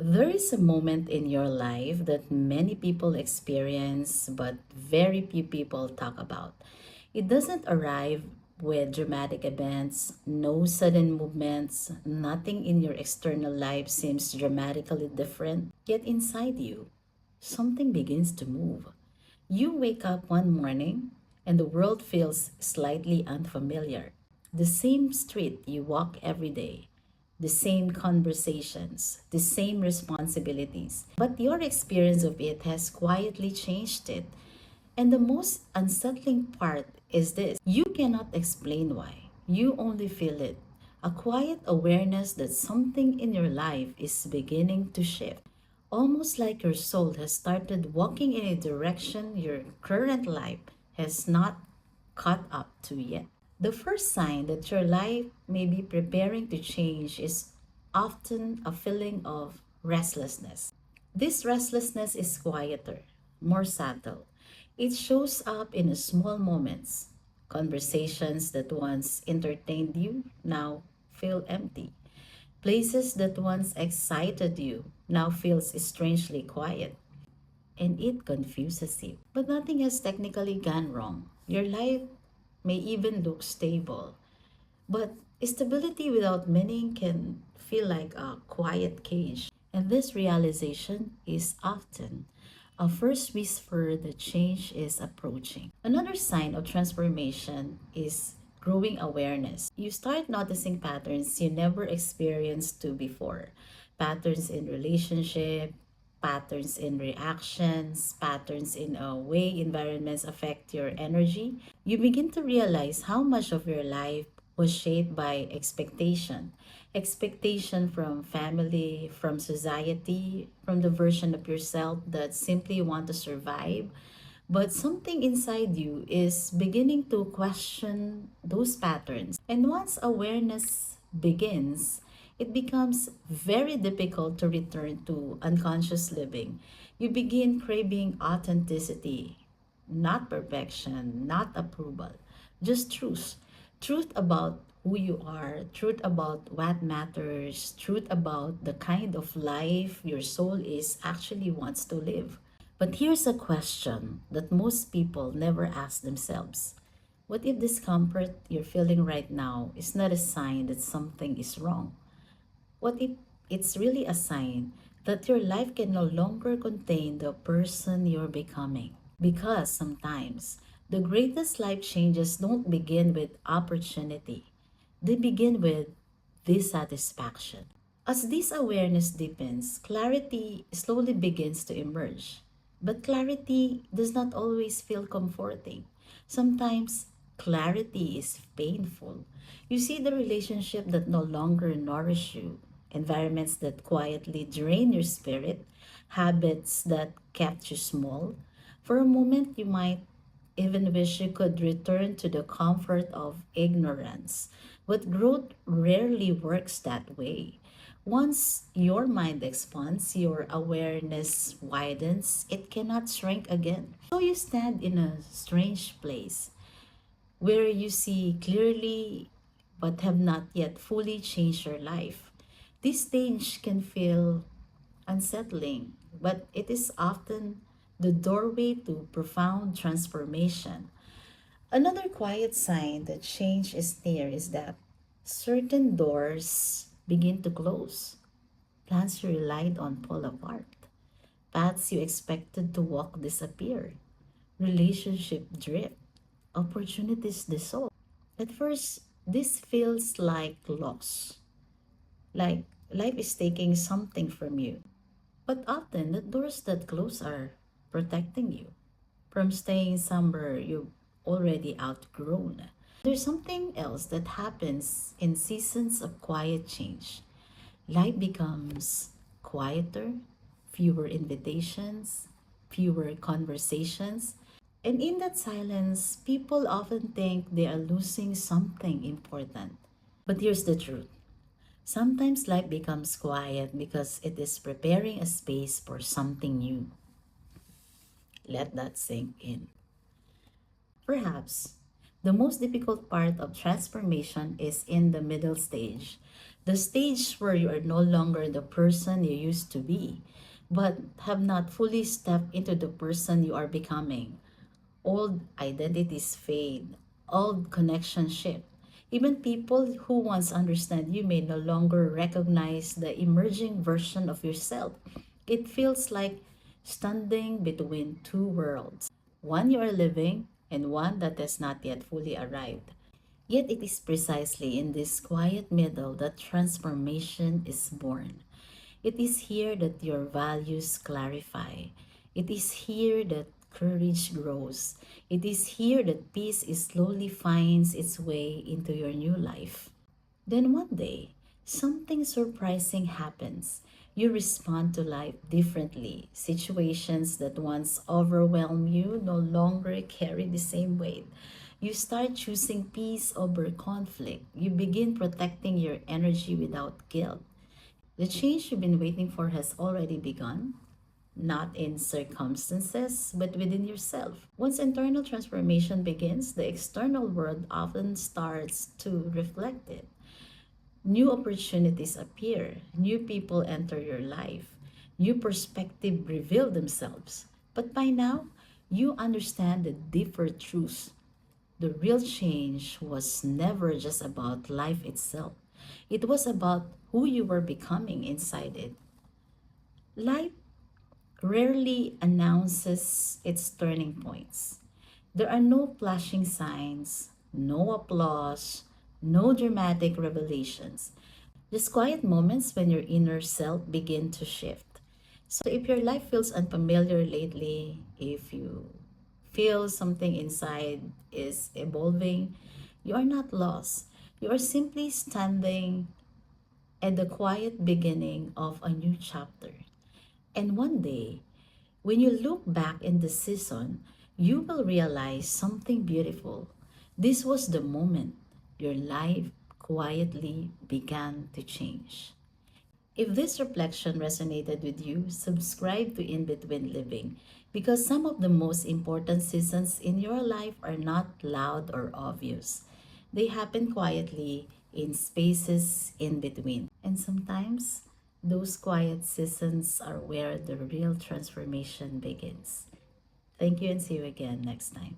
There is a moment in your life that many people experience, but very few people talk about. It doesn't arrive with dramatic events, no sudden movements, nothing in your external life seems dramatically different. Yet inside you, something begins to move. You wake up one morning and the world feels slightly unfamiliar. The same street you walk every day, the same conversations, the same responsibilities. But your experience of it has quietly changed it. And the most unsettling part is this: you cannot explain why, you only feel it. A quiet awareness that something in your life is beginning to shift. Almost like your soul has started walking in a direction your current life has not caught up to yet. The first sign that your life may be preparing to change is often a feeling of restlessness. This restlessness is quieter, more subtle. It shows up in small moments. Conversations that once entertained you now feel empty. Places that once excited you now feels strangely quiet, and it confuses you. But nothing has technically gone wrong. Your life may even look stable, but stability without meaning can feel like a quiet cage. And this realization is often a first whisper that change is approaching. Another sign of transformation is growing awareness. You start noticing patterns you never experienced to before. Patterns in relationship, patterns in reactions, patterns in a way environments affect your energy. You begin to realize how much of your life was shaped by expectation. Expectation from family, from society, from the version of yourself that simply want to survive. But something inside you is beginning to question those patterns. And once awareness begins, it becomes very difficult to return to unconscious living. You begin craving authenticity, not perfection, not approval, just truth. Truth about who you are, truth about what matters, truth about the kind of life your soul is actually wants to live. But here's a question that most people never ask themselves. What if discomfort you're feeling right now is not a sign that something is wrong? What if it's really a sign that your life can no longer contain the person you're becoming? Because sometimes the greatest life changes don't begin with opportunity, they begin with dissatisfaction. As this awareness deepens, clarity slowly begins to emerge. But clarity does not always feel comforting. Sometimes clarity is painful. You see the relationship that no longer nourish you, environments that quietly drain your spirit, habits that kept you small. For a moment, you might even wish you could return to the comfort of ignorance. But growth rarely works that way. Once your mind expands, your awareness widens, it cannot shrink again. So you stand in a strange place where you see clearly but have not yet fully changed your life. This stage can feel unsettling, but it is often the doorway to profound transformation. Another quiet sign that change is near is that certain doors begin to close. Plans you relied on fall apart. Paths you expected to walk disappear. Relationship drift. Opportunities dissolve. At first, this feels like loss, like life is taking something from you. But often, the doors that close are protecting you from staying somewhere you've already outgrown. There's something else that happens in seasons of quiet change. Life becomes quieter, fewer invitations, fewer conversations. And in that silence, people often think they are losing something important. But here's the truth: sometimes life becomes quiet because it is preparing a space for something new. Let that sink in. Perhaps the most difficult part of transformation is in the middle stage. The stage where you are no longer the person you used to be, but have not fully stepped into the person you are becoming. Old identities fade, old connections shift. Even people who once understand you may no longer recognize the emerging version of yourself. It feels like standing between two worlds, one you are living and one that has not yet fully arrived. Yet it is precisely in this quiet middle that transformation is born. It is here that your values clarify. It is here that courage grows. It is here that peace is slowly finds its way into your new life. Then one day, something surprising happens. You respond to life differently. Situations that once overwhelmed you no longer carry the same weight. You start choosing peace over conflict. You begin protecting your energy without guilt. The change you've been waiting for has already begun, not in circumstances, but within yourself. Once internal transformation begins, the external world often starts to reflect it. New opportunities appear, new people enter your life, new perspectives reveal themselves. But by now, you understand the deeper truth. The real change was never just about life itself. It was about who you were becoming inside it. Life rarely announces its turning points. There are no flashing signs, no applause, no dramatic revelations. Just quiet moments when your inner self begin to shift. So if your life feels unfamiliar lately, if you feel something inside is evolving, you are not lost. You are simply standing at the quiet beginning of a new chapter. And one day, when you look back in the season, you will realize something beautiful. This was the moment your life quietly began to change. If this reflection resonated with you, subscribe to In Between Living because some of the most important seasons in your life are not loud or obvious. They happen quietly in spaces in between. And sometimes those quiet seasons are where the real transformation begins. Thank you and see you again next time.